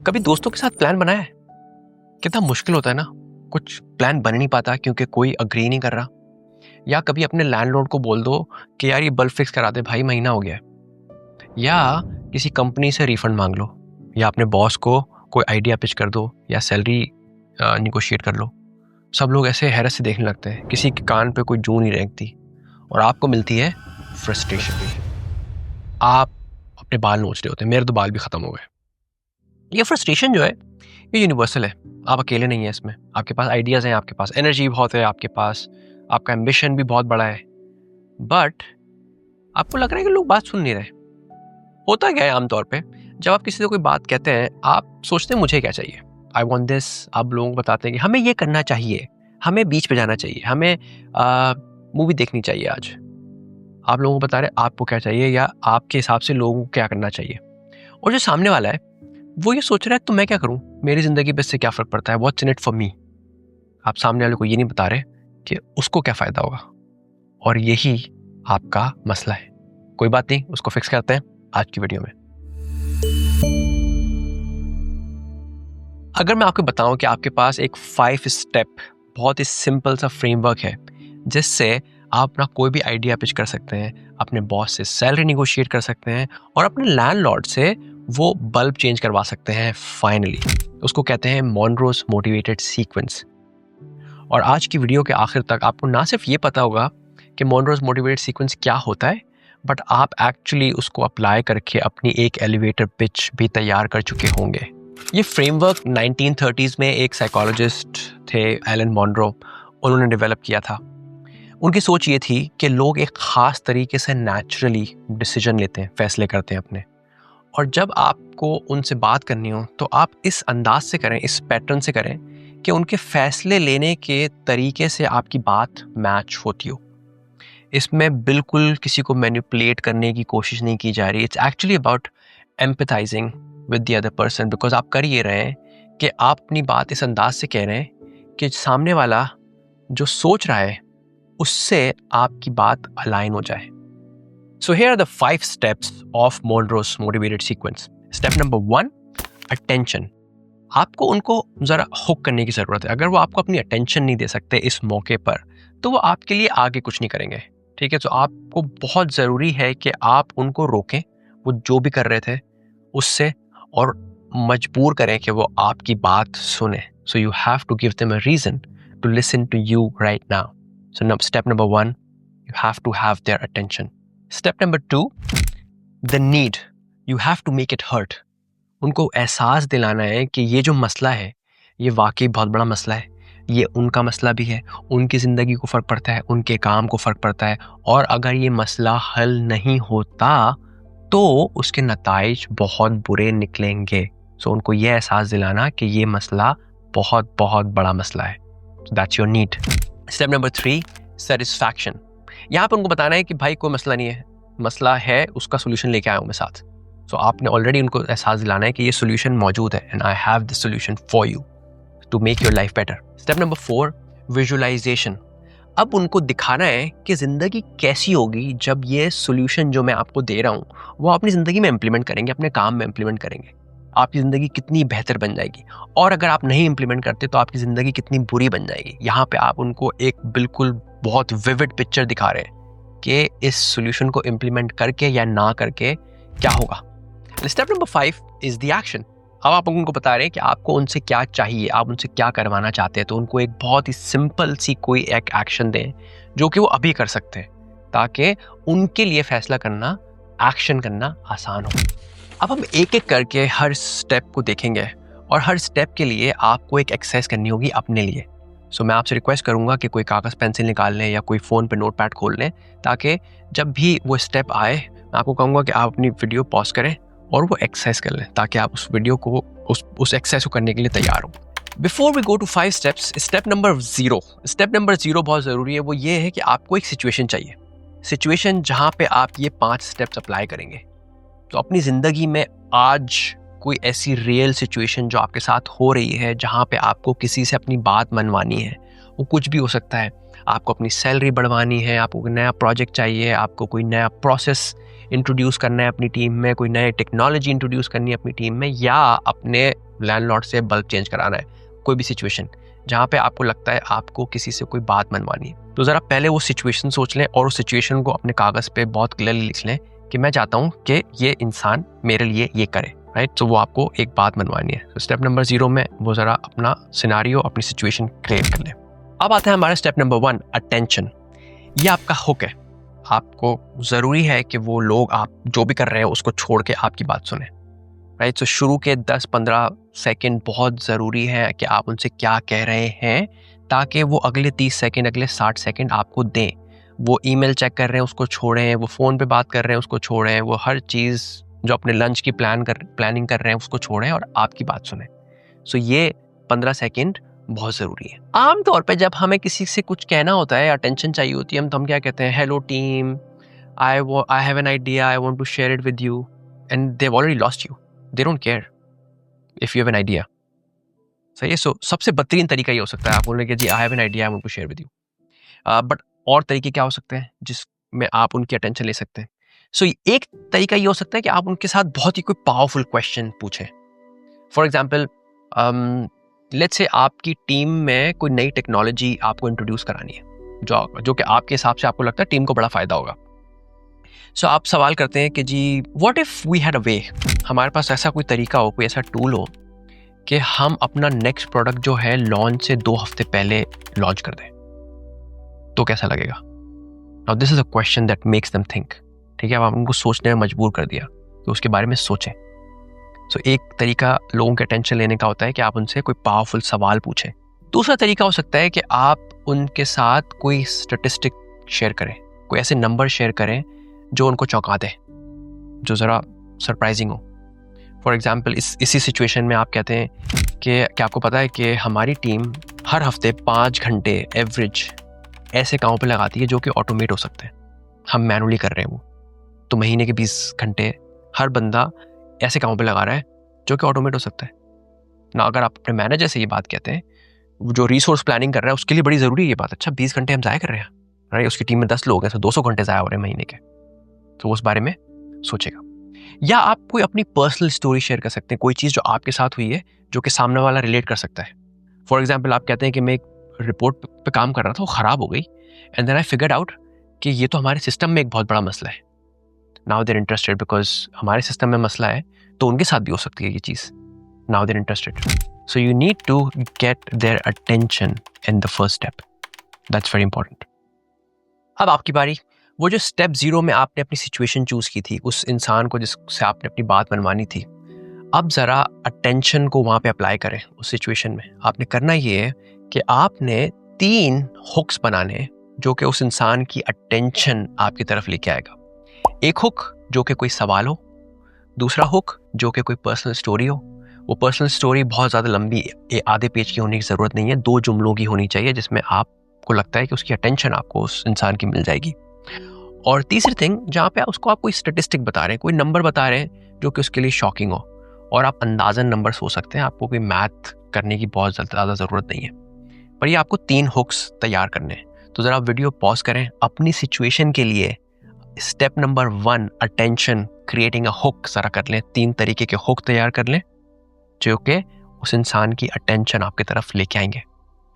कभी दोस्तों के साथ प्लान बनाया है? कितना मुश्किल होता है ना, कुछ प्लान बन नहीं पाता क्योंकि कोई अग्री नहीं कर रहा। या कभी अपने लैंडलॉर्ड को बोल दो कि यार ये बल्ब फिक्स करा दे भाई, महीना हो गया है। या किसी कंपनी से रिफंड मांग लो, या अपने बॉस को कोई आइडिया पिच कर दो, या सैलरी निगोशिएट कर लो। सब लोग ऐसे हैरत से देखने लगते हैं, किसी के कान पे कोई जू नहीं रेंगती और आपको मिलती है फ्रस्ट्रेशन। आप अपने बाल नोच रहे होते हैं, मेरे तो बाल भी खत्म हो गए। ये फ्रस्ट्रेशन जो है ये यूनिवर्सल है, आप अकेले नहीं है इसमें। आपके पास आइडियाज़ हैं, आपके पास एनर्जी बहुत है, आपके पास आपका एम्बिशन भी बहुत बड़ा है, बट आपको लग रहा है कि लोग बात सुन नहीं रहे। होता क्या है आमतौर पे, जब आप किसी से कोई बात कहते हैं, आप सोचते हैं मुझे क्या चाहिए, आई वॉन्ट दिस। आप लोगों को बताते हैं कि हमें ये करना चाहिए, हमें बीच पे जाना चाहिए, हमें मूवी देखनी चाहिए आज। आप लोगों को बता रहे आपको क्या चाहिए, या आपके हिसाब से लोगों को क्या करना चाहिए। और जो सामने वाला है वो ये सोच रहा है तो मैं क्या करूं, मेरी जिंदगी पे इससे क्या फर्क पड़ता है, what's in it for me. आप सामने वाले को ये नहीं बता रहे कि उसको क्या फायदा होगा, और यही आपका मसला है। कोई बात नहीं, उसको फिक्स करते हैं आज की वीडियो में। अगर मैं आपको बताऊं कि आपके पास एक 5 स्टेप बहुत ही सिंपल सा फ्रेमवर्क है जिससे आप अपना कोई भी आइडिया पिच कर सकते हैं, अपने बॉस से सैलरी निगोशिएट कर सकते हैं और अपने लैंडलॉर्ड से वो बल्ब चेंज करवा सकते हैं फाइनली। उसको कहते हैं मोनरोज मोटिवेटेड सीक्वेंस। और आज की वीडियो के आखिर तक आपको ना सिर्फ ये पता होगा कि मोनरोज मोटिवेटेड सीक्वेंस क्या होता है, बट आप एक्चुअली उसको अप्लाई करके अपनी एक एलिवेटर पिच भी तैयार कर चुके होंगे। ये फ्रेमवर्क 1930s में एक साइकोलॉजिस्ट थे, एलन मॉनरो, उन्होंने डेवलप किया था। उनकी सोच ये थी कि लोग एक ख़ास तरीके से नेचुरली डिसीजन लेते हैं, फैसले करते हैं अपने। और जब आपको उनसे बात करनी हो तो आप इस अंदाज से करें, इस पैटर्न से करें कि उनके फैसले लेने के तरीके से आपकी बात मैच होती हो। इसमें बिल्कुल किसी को मैनिपुलेट करने की कोशिश नहीं की जा रही। It's actually about empathising with the other person, because आप कर ये रहे हैं कि आप अपनी बात इस अंदाज से कह रहे हैं कि सामने वाला जो सोच रहा है उससे आपकी बात अलाइन हो जाए। So here are the 5 steps of Monroe's motivated sequence. Step number 1, attention. आपको उनको ज़रा हुक करने की ज़रूरत है। अगर वो आपको अपनी अटेंशन नहीं दे सकते इस मौके पर, तो वो आपके लिए आगे कुछ नहीं करेंगे। ठीक है, तो आपको बहुत ज़रूरी है कि आप उनको रोकें, वो जो भी कर रहे थे उससे, और मजबूर करें कि वो आपकी बात सुने। So you have to give them a reason to listen to you right now. So step number 1, you have to have their attention. Step number 2, the need. You have to make it hurt. उनको एहसास दिलाना है कि ये जो मसला है ये वाकई बहुत बड़ा मसला है, ये उनका मसला भी है, उनकी ज़िंदगी को फ़र्क पड़ता है, उनके काम को फ़र्क पड़ता है, और अगर ये मसला हल नहीं होता तो उसके नताइज बहुत बुरे निकलेंगे। सो उनको ये एहसास दिलाना कि ये मसला बहुत बहुत बड़ा मसला है। That's your need. Step number 3, satisfaction. यहाँ पे उनको बताना है कि भाई कोई मसला नहीं है, मसला है उसका सोल्यूशन लेके आया हूँ मैं साथ। सो आपने ऑलरेडी उनको एहसास दिलाना है कि ये सोल्यूशन मौजूद है, and I have the solution for you to make your life better. Step number 4, visualisation. अब उनको दिखाना है कि ज़िंदगी कैसी होगी जब ये सोल्यूशन जो मैं आपको दे रहा हूँ वो अपनी ज़िंदगी में इम्प्लीमेंट करेंगे, अपने काम में इम्प्लीमेंट करेंगे। आपकी ज़िंदगी कितनी बेहतर बन जाएगी, और अगर आप नहीं इम्प्लीमेंट करते तो आपकी ज़िंदगी कितनी बुरी बन जाएगी। यहाँ पे आप उनको एक बिल्कुल बहुत विविड पिक्चर दिखा रहे हैं कि इस सॉल्यूशन को इम्प्लीमेंट करके या ना करके क्या होगा। Step number 5 is the action. अब आप उनको बता रहे हैं कि आपको उनसे क्या चाहिए, आप उनसे क्या करवाना चाहते हैं, तो उनको एक बहुत ही सिंपल सी कोई एक एक्शन दें जो कि वो अभी कर सकते हैं, ताकि उनके लिए फैसला करना, एक्शन करना आसान हो। अब हम एक एक करके हर स्टेप को देखेंगे, और हर स्टेप के लिए आपको एक एक्सरसाइज करनी होगी अपने लिए। सो मैं आपसे रिक्वेस्ट करूंगा कि कोई कागज़ पेंसिल निकाल लें या कोई फ़ोन पे नोटपैड खोल लें, ताकि जब भी वो स्टेप आए मैं आपको कहूँगा कि आप अपनी वीडियो पॉज करें और वो एक्सरसाइज कर लें, ताकि आप उस वीडियो को उस एक्सरसाइज को करने के लिए तैयार हो। Before we go to 5 steps, step number 0 बहुत ज़रूरी है। वो ये है कि आपको एक सिचुएशन चाहिए, सिचुएशन जहाँ पे आप ये 5 स्टेप्स अप्लाई करेंगे। तो अपनी ज़िंदगी में आज कोई ऐसी रियल सिचुएशन जो आपके साथ हो रही है, जहाँ पे आपको किसी से अपनी बात मनवानी है, वो कुछ भी हो सकता है। आपको अपनी सैलरी बढ़वानी है, आपको कोई नया प्रोजेक्ट चाहिए, आपको कोई नया प्रोसेस इंट्रोड्यूस करना है अपनी टीम में, कोई नई टेक्नोलॉजी इंट्रोड्यूस करनी है अपनी टीम में, या अपने लैंडलॉर्ड से बल्ब चेंज कराना है, कोई भी सिचुएशन जहाँ पे आपको लगता है आपको किसी से कोई बात मनवानी है, तो ज़रा पहले वो सिचुएशन सोच लें और उस सिचुएशन को अपने कागज़ पे बहुत क्लियरली लिख लें कि मैं चाहता हूँ कि ये इंसान मेरे लिए ये करे, राइट। तो वो आपको एक बात मनवानी है। तो स्टेप नंबर 0 में वो ज़रा अपना सिनारियो, अपनी सिचुएशन क्रिएट कर लें। अब आता है हमारा स्टेप नंबर 1, अटेंशन। ये आपका हुक है। आपको ज़रूरी है कि वो लोग आप जो भी कर रहे हैं उसको छोड़ के आपकी बात सुने, राइट। तो शुरू के 10-15 सेकंड बहुत ज़रूरी है कि आप उनसे क्या कह रहे हैं, ताकि वो अगले 30 सेकंड, अगले 60 सेकंड आपको दें। वो ईमेल चेक कर रहे हैं उसको छोड़ें, वो फ़ोन पे बात कर रहे हैं उसको छोड़ें, वो हर चीज़ जो अपने लंच की प्लानिंग कर रहे हैं उसको छोड़ें और आपकी बात सुने। सो ये 15 सेकंड बहुत ज़रूरी है। आमतौर पे जब हमें किसी से कुछ कहना होता है, अटेंशन चाहिए होती है, हम क्या कहते हैं, hello team, I have an idea, I want to share it with you, and they have already lost you, they don't care if you have an idea. सही है। सो सबसे बदतरीन तरीका ये हो सकता है, आप बोल रहे हैं कि जी I have an idea, I want to share with you. But और तरीके क्या हो सकते हैं जिसमें आप उनकी अटेंशन ले सकते हैं? सो एक तरीका ये हो सकता है कि आप उनके साथ बहुत ही कोई पावरफुल क्वेश्चन पूछें। फॉर एग्जाम्पल, लेट्स से आपकी टीम में कोई नई टेक्नोलॉजी आपको इंट्रोड्यूस करानी है, जो कि आपके हिसाब से आपको लगता है टीम को बड़ा फायदा होगा। सो आप सवाल करते हैं कि जी what if we had a way, हमारे पास ऐसा कोई तरीका हो, कोई ऐसा टूल हो कि हम अपना नेक्स्ट प्रोडक्ट जो है लॉन्च से 2 हफ्ते पहले लॉन्च कर दें, तो कैसा लगेगा? Now this is a question that makes them think. ठीक है, अब आप उनको सोचने में मजबूर कर दिया कि उसके बारे में सोचें। सो एक तरीका लोगों के अटेंशन लेने का होता है कि आप उनसे कोई पावरफुल सवाल पूछें। दूसरा तरीका हो सकता है कि आप उनके साथ कोई स्टैटिस्टिक शेयर करें, कोई ऐसे नंबर शेयर करें जो उनको चौंका दे, जो ज़रा सरप्राइजिंग हो। फॉर एग्जाम्पल, इसी सिचुएशन में आप कहते हैं कि क्या आपको पता है कि हमारी टीम हर हफ्ते 5 घंटे एवरेज ऐसे कामों पे लगाती है जो कि ऑटोमेट हो सकते हैं, हम मैनुअली कर रहे हैं वो। तो महीने के 20 घंटे हर बंदा ऐसे कामों पे लगा रहा है जो कि ऑटोमेट हो सकता है ना। अगर आप अपने मैनेजर से ये बात कहते हैं, जो रिसोर्स प्लानिंग कर रहा है उसके लिए बड़ी ज़रूरी है ये बात। अच्छा, 20 घंटे हम ज़ाया कर रहे हैं, राइट, उसकी टीम में 10 लोग हैं, तो 200 घंटे ज़ाया हो रहे हैं महीने के, तो उस बारे में सोचेगा। या आप कोई अपनी पर्सनल स्टोरी शेयर कर सकते हैं, कोई चीज़ जो आपके साथ हुई है जो कि सामने वाला रिलेट कर सकता है। फॉर एग्जाम्पल, आप कहते हैं कि मैं एक रिपोर्ट पे काम कर रहा था, वो ख़राब हो गई, and then I figured out कि ये तो हमारे सिस्टम में एक बहुत बड़ा मसला है। नाउ देयर इंटरेस्टेड बिकॉज हमारे सिस्टम में मसला है, तो उनके साथ भी हो सकती है ये चीज़। Now they're interested, so you need to get their attention in the first step, that's very important. अब आपकी बारी। वो जो स्टेप 0 में आपने अपनी सिचुएशन चूज़ की थी, उस इंसान को जिससे आपने अपनी बात मनवानी थी, अब ज़रा अटेंशन को वहाँ पे अप्लाई करें उस सिचुएशन में। आपने करना ये है कि आपने 3 हुक्स बनाने जो कि उस इंसान की अटेंशन आपकी तरफ लेके आएगा। एक हुक जो कि कोई सवाल हो, दूसरा हुक जो कि कोई पर्सनल स्टोरी हो। वो पर्सनल स्टोरी बहुत ज़्यादा लंबी, आधे पेज की होने की ज़रूरत नहीं है, 2 जुमलों की होनी चाहिए जिसमें आपको लगता है कि उसकी अटेंशन आपको उस इंसान की मिल जाएगी। और तीसरी थिंग, जहाँ पे उसको आप कोई स्टेटिस्टिक बता रहे हैं, कोई नंबर बता रहे हैं जो कि उसके लिए शॉकिंग हो, और आप अंदाजन नंबर सोच सकते हैं, आपको कोई मैथ करने की बहुत ज़्यादा ज़रूरत नहीं है, पर ये आपको 3 हुक्स तैयार करने हैं। तो ज़रा वीडियो पॉज करें, अपनी सिचुएशन के लिए step number 1 attention, creating a hook ज़रा कर लें। 3 तरीके के हुक तैयार कर लें जो कि उस इंसान की अटेंशन आपकी तरफ लेके आएंगे।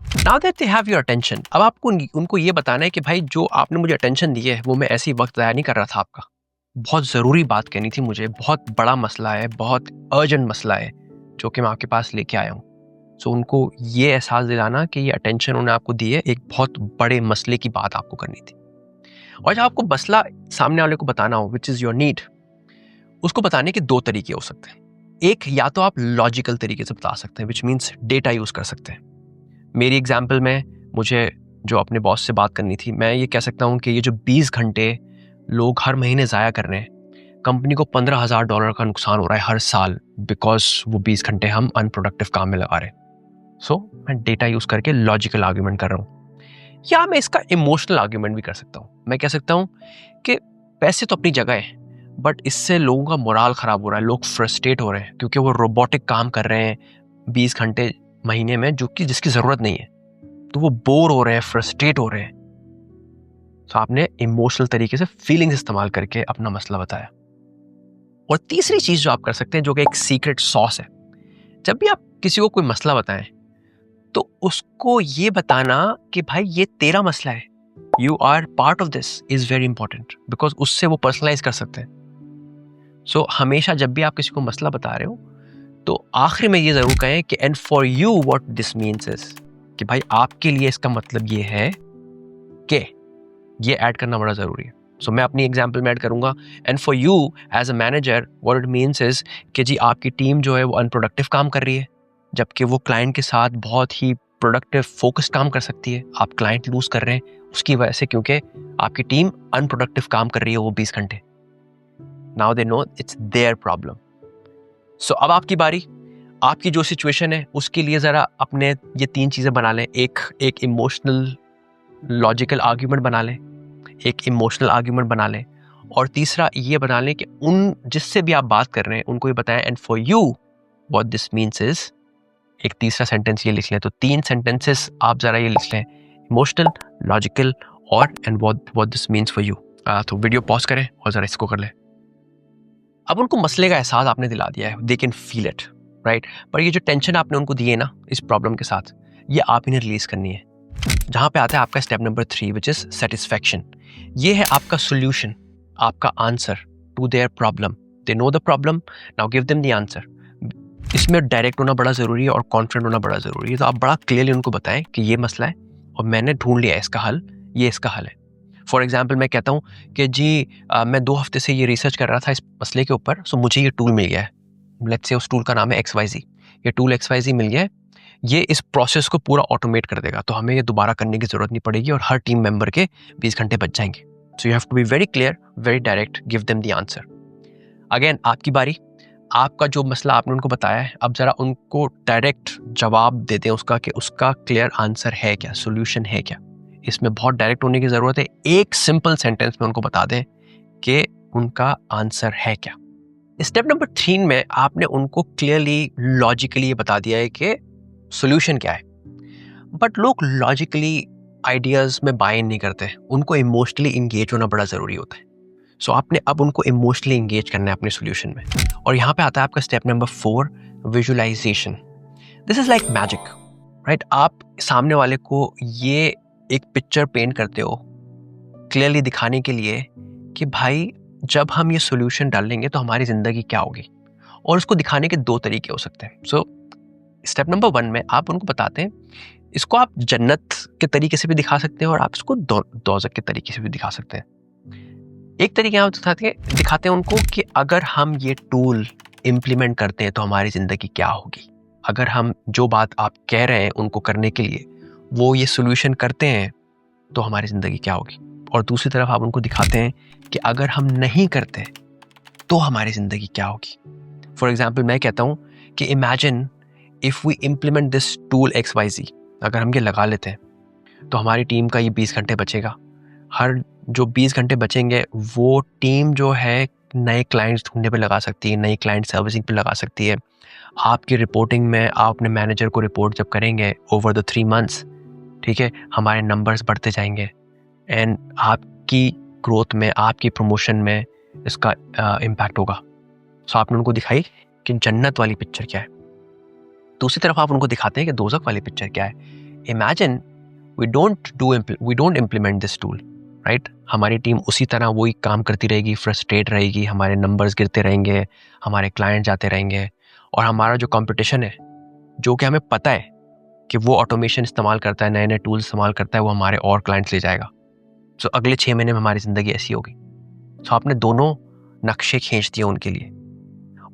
Now that they have your attention, अब आपको उनको ये बताना है कि भाई जो आपने मुझे अटेंशन दी है वो मैं ऐसे ही वक्त ज़ाया नहीं कर रहा था आपका, बहुत ज़रूरी बात कहनी थी मुझे, बहुत बड़ा मसला है, बहुत अर्जेंट मसला है जो कि मैं आपके पास लेके आया हूँ। सो उनको ये एहसास दिलाना कि ये अटेंशन उन्होंने आपको दी है, एक बहुत बड़े मसले की बात आपको करनी थी। और जब आपको मसला सामने वाले को बताना हो, विच इज़ योर नीड, उसको बताने के 2 तरीके हो सकते हैं। एक, या तो आप लॉजिकल तरीके से बता सकते हैं, विच मीन्स डेटा यूज़ कर सकते हैं। मेरी एग्जाम्पल में मुझे जो अपने बॉस से बात करनी थी, मैं ये कह सकता हूँ कि ये जो 20 घंटे लोग हर महीने ज़ाया कर रहे हैं, कंपनी को $15,000 का नुकसान हो रहा है हर साल, बिकॉज वो 20 घंटे हम अनप्रोडक्टिव काम में लगा रहे हैं। सो मैं डेटा यूज़ करके लॉजिकल आर्ग्यूमेंट कर रहा हूँ। या मैं इसका इमोशनल आर्ग्यूमेंट भी कर सकता हूँ। मैं कह सकता हूँ कि पैसे तो अपनी जगह है, बट इससे लोगों का मोराल ख़राब हो रहा है, लोग फ्रस्ट्रेट हो रहे हैं क्योंकि वो रोबोटिक काम कर रहे हैं 20 घंटे महीने में, जो कि जिसकी ज़रूरत नहीं है, तो वो बोर हो रहे हैं, फ्रस्ट्रेट हो रहे हैं। सो आपने इमोशनल तरीके से फीलिंग्स इस्तेमाल करके अपना मसला बताया। और तीसरी चीज जो आप कर सकते हैं, जो कि एक सीक्रेट सॉस है, जब भी आप किसी को कोई मसला बताएं तो उसको ये बताना कि भाई ये तेरा मसला है, you are part of this, is very important, because उससे वो पर्सनलाइज कर सकते हैं। सो हमेशा जब भी आप किसी को मसला बता रहे हो तो आखिर में ये जरूर कहें कि and for you what this means is, कि भाई आपके लिए इसका मतलब ये है कि, ये ऐड करना बड़ा जरूरी है। सो मैं अपनी एग्जांपल में ऐड करूंगा, and for you as a manager what it means is कि जी आपकी टीम जो है वो अनप्रोडक्टिव काम कर रही है, जबकि वो क्लाइंट के साथ बहुत ही प्रोडक्टिव फोकस्ड काम कर सकती है। आप क्लाइंट लूज कर रहे हैं उसकी वजह से, क्योंकि आपकी टीम अनप्रोडक्टिव काम कर रही है वो 20 घंटे। Now they know it's their problem. सो अब आपकी बारी, आपकी जो सिचुएशन है उसके लिए जरा अपने ये 3 चीजें बना लें। एक इमोशनल लॉजिकल आर्ग्यूमेंट बना लें, एक इमोशनल आर्ग्यूमेंट बना लें, और तीसरा ये बना लें कि उन जिससे भी आप बात कर रहे हैं उनको ये बताएं and for you what this means is. एक तीसरा सेंटेंस ये लिख लें। तो 3 सेंटेंसेस आप जरा ये लिख लें, इमोशनल, लॉजिकल और and what this means for you. तो वीडियो पॉज करें और जरा इसको कर लें। अब उनको मसले का एहसास आपने दिला दिया है, they can feel it, right. पर ये जो टेंशन आपने उनको दी है ना इस प्रॉब्लम के साथ, ये आप इन्हें रिलीज करनी है। जहां पे आता है आपका step number 3 which is satisfaction. ये है आपका सोल्यूशन, आपका answer to their problem. They know the problem, now give them the answer. इसमें डायरेक्ट होना बड़ा जरूरी है और कॉन्फिडेंट होना बड़ा जरूरी है। तो आप बड़ा क्लियरली उनको बताएं कि ये मसला है और मैंने ढूंढ लिया है इसका हल, ये इसका हल है। फॉर एग्जाम्पल मैं कहता हूँ कि जी मैं 2 हफ्ते से ये रिसर्च कर रहा था इस मसले के ऊपर, सो मुझे ये टूल मिल गया है। लेट्स से उस टूल का नाम है XYZ। ये टूल XYZ मिल गया है, ये इस प्रोसेस को पूरा ऑटोमेट कर देगा, तो हमें ये दोबारा करने की जरूरत नहीं पड़ेगी और हर टीम मेंबर के 20 घंटे बच जाएंगे। So you have to be very clear, very direct, give them the answer. Again आपकी बारी, आपका जो मसला आपने उनको बताया है, अब जरा उनको डायरेक्ट जवाब दे दें उसका कि उसका क्लियर आंसर है क्या, सोल्यूशन है क्या। इसमें बहुत डायरेक्ट होने की जरूरत है। एक सिंपल सेंटेंस में उनको बता दें कि उनका आंसर है क्या। स्टेप नंबर 3 में आपने उनको क्लियरली लॉजिकली ये बता दिया है कि सोल्यूशन क्या है। बट लोग लॉजिकली आइडियाज में बाय नहीं करते, उनको इमोशनली इंगेज होना बड़ा जरूरी होता है। सो आपने अब उनको इमोशनली इंगेज करना है अपने सोल्यूशन में। और यहाँ पे आता है आपका step number 4, visualisation. This is like magic, right. आप सामने वाले को ये एक पिक्चर पेंट करते हो क्लियरली दिखाने के लिए कि भाई जब हम ये सोल्यूशन डालेंगे तो हमारी जिंदगी क्या होगी, और उसको दिखाने के 2 तरीके हो सकते हैं। सो स्टेप नंबर 1 में आप उनको बताते हैं, इसको आप जन्नत के तरीके से भी दिखा सकते हैं और आप इसको दोज़ख के तरीके से भी दिखा सकते हैं। एक तरीके आप दिखाते हैं उनको कि अगर हम ये टूल इम्प्लीमेंट करते हैं तो हमारी जिंदगी क्या होगी। अगर हम जो बात आप कह रहे हैं उनको करने के लिए वो ये सोल्यूशन करते हैं तो हमारी जिंदगी क्या होगी। और दूसरी तरफ आप उनको दिखाते हैं कि अगर हम नहीं करते तो हमारी जिंदगी क्या होगी। फॉर एग्जाम्पल मैं कहता हूँ कि imagine if we implement this tool XYZ, अगर हम ये लगा लेते हैं तो हमारी टीम का ये 20 घंटे बचेगा। हर जो 20 घंटे बचेंगे वो टीम जो है नए क्लाइंट्स ढूंढने पे लगा सकती है, नई क्लाइंट सर्विसिंग पे लगा सकती है। आपकी रिपोर्टिंग में आप अपने मैनेजर को रिपोर्ट जब करेंगे ओवर द 3 मंथ्स, ठीक है, हमारे नंबर्स बढ़ते जाएंगे एंड आपकी ग्रोथ में, आपकी प्रमोशन में इसका इम्पैक्ट होगा। सो आपने उनको दिखाई कि जन्नत वाली पिक्चर क्या है। दूसरी तरफ आप उनको दिखाते हैं कि दोज़ख वाली पिक्चर क्या है। Imagine we don't implement this tool, right. हमारी टीम उसी तरह वही काम करती रहेगी, फ्रस्ट्रेट रहेगी, हमारे नंबर्स गिरते रहेंगे, हमारे क्लाइंट जाते रहेंगे, और हमारा जो कंपटीशन है, जो कि हमें पता है कि वो ऑटोमेशन इस्तेमाल करता है, नए नए टूल्स इस्तेमाल करता है, वो हमारे और क्लाइंट्स ले जाएगा। सो अगले 6 महीने में हमारी ज़िंदगी ऐसी होगी। सो आपने दोनों नक्शे खींच दिए उनके लिए,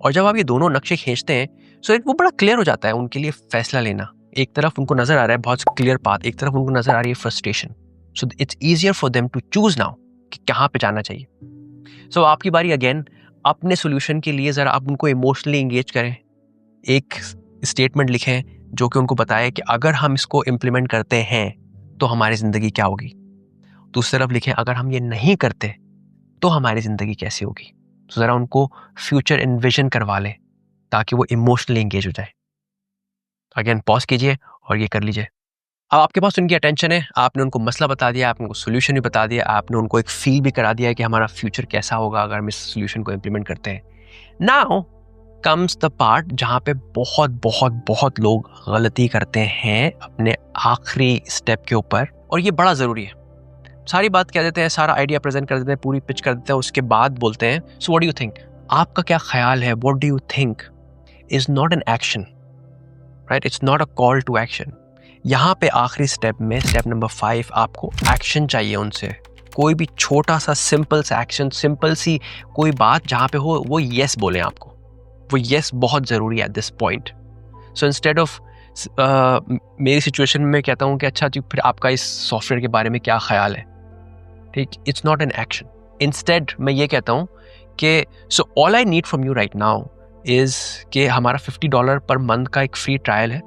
और जब आप ये दोनों नक्शे खींचते हैं सो वो बड़ा क्लियर हो जाता है उनके लिए फैसला लेना। एक तरफ उनको नजर आ रहा है बहुत क्लियर पाथ, एक तरफ उनको नजर आ रही है frustration. So it's easier for them to choose now कि कहाँ पे जाना चाहिए। सो आपकी बारी अगेन, अपने सोल्यूशन के लिए जरा आप उनको इमोशनली इंगेज करें। एक स्टेटमेंट लिखें जो कि उनको बताए कि अगर हम इसको इम्प्लीमेंट करते हैं तो हमारी जिंदगी क्या होगी। दूसरी तरफ लिखें अगर हम ये नहीं करते तो हमारी जिंदगी कैसी होगी। तो जरा उनको फ्यूचर इन्विजन करवा लें ताकि वो इमोशनली एंगेज हो जाए। अगेन पॉज कीजिए और ये कर लीजिए। अब आपके पास उनकी अटेंशन है, आपने उनको मसला बता दिया, आपने उनको सोल्यूशन भी बता दिया, आपने उनको एक फील भी करा दिया कि हमारा फ्यूचर कैसा होगा अगर हम इस सोल्यूशन को इम्प्लीमेंट करते हैं। नाउ कम्स द पार्ट जहाँ पे बहुत बहुत बहुत लोग गलती करते हैं अपने आखिरी स्टेप के ऊपर, और ये बड़ा ज़रूरी है। सारी बात कह देते हैं, सारा आइडिया प्रेजेंट कर देते हैं, पूरी पिच कर देते हैं, उसके बाद बोलते हैं so what do you think, आपका क्या ख्याल है, what do you think is not an action, right, it's not a call to action. यहाँ पे आखिरी स्टेप में, स्टेप नंबर 5, आपको एक्शन चाहिए उनसे। कोई भी छोटा सा सिंपल सा एक्शन, सिंपल सी कोई बात जहाँ पे हो वो येस बोलें आपको, वो येस बहुत ज़रूरी है at this point. So instead of मेरी सिचुएशन में कहता हूँ कि अच्छा जी फिर आपका इस सॉफ्टवेयर के बारे में क्या ख्याल है, ठीक, it's not an action. Instead मैं ये कहता हूँ कि so all I need from you right now is कि हमारा $50 पर मंथ का एक फ्री ट्रायल है,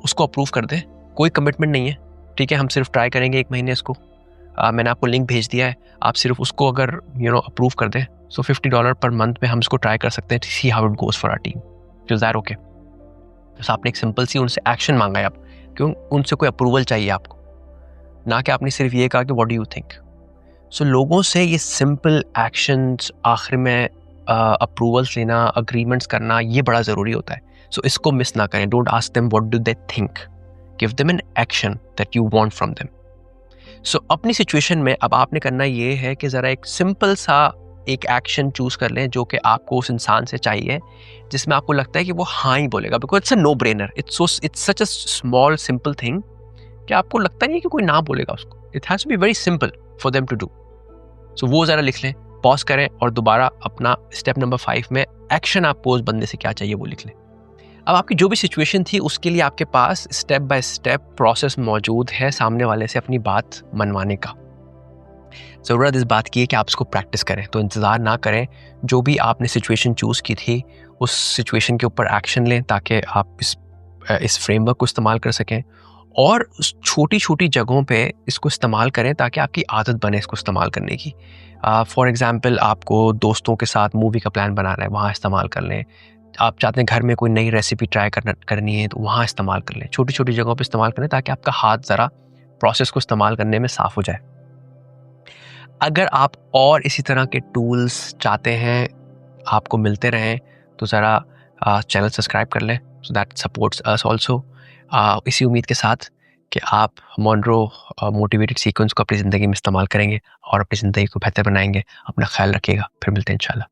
उसको अप्रूव कर दें। कोई कमिटमेंट नहीं है, ठीक है, हम सिर्फ ट्राई करेंगे 1 महीने इसको। मैंने आपको लिंक भेज दिया है, आप सिर्फ उसको अगर अप्रूव कर दें, सो $50 पर मंथ में हम इसको ट्राई कर सकते हैं, see how it goes for our team. Is that okay? बस आपने एक सिंपल सी उनसे एक्शन मांगा है, आप क्यों उनसे कोई अप्रूवल चाहिए आपको, ना कि आपने सिर्फ ये कहा कि व्हाट डू यू थिंक। सो लोगों से ये सिंपल एक्शंस आखिर में अप्रूवल्स लेना, अग्रीमेंट्स करना, ये बड़ा ज़रूरी होता है। सो इसको मिस ना करें। Don't ask them what do they think, give them an action that you want from them. So अपनी सिचुएशन में अब आपने करना ये है कि ज़रा एक सिंपल सा एक एक्शन चूज़ कर लें जो कि आपको उस इंसान से चाहिए, जिसमें आपको लगता है कि वो हाँ ही बोलेगा, because it's a no brainer, it's such a small simple thing कि आपको लगता नहीं है कि कोई ना बोलेगा उसको। It has to be very simple for them to do. So वो ज़रा लिख लें, पॉज करें और दोबारा अपना स्टेप नंबर 5 में एक्शन आपको उस बंदे से क्या चाहिए वो लिख लें। अब आपकी जो भी सिचुएशन थी उसके लिए आपके पास स्टेप बाय स्टेप प्रोसेस मौजूद है सामने वाले से अपनी बात मनवाने का। ज़रूरत इस बात की है कि आप इसको प्रैक्टिस करें, तो इंतज़ार ना करें। जो भी आपने सिचुएशन चूज़ की थी उस सिचुएशन के ऊपर एक्शन लें ताकि आप इस फ्रेमवर्क को इस्तेमाल कर सकें, और उस छोटी छोटी जगहों पे इसको इस्तेमाल करें ताकि आपकी आदत बने इसको इस्तेमाल करने की। फॉर एग्ज़ाम्पल आपको दोस्तों के साथ मूवी का प्लान बनाना है, वहाँ इस्तेमाल कर लें। आप चाहते हैं घर में कोई नई रेसिपी ट्राई करनी है तो वहाँ इस्तेमाल कर लें। छोटी छोटी जगहों पे इस्तेमाल करें ताकि आपका हाथ ज़रा प्रोसेस को इस्तेमाल करने में साफ़ हो जाए। अगर आप और इसी तरह के टूल्स चाहते हैं आपको मिलते रहें तो ज़रा चैनल सब्सक्राइब कर लें, so that supports us also. इसी उम्मीद के साथ कि आप मोनरो मोटिवेटेड सीक्वेंस को अपनी ज़िंदगी में इस्तेमाल करेंगे और अपनी ज़िंदगी को बेहतर बनाएंगे। अपना ख्याल रखिएगा, फिर मिलते हैं इंशाल्लाह।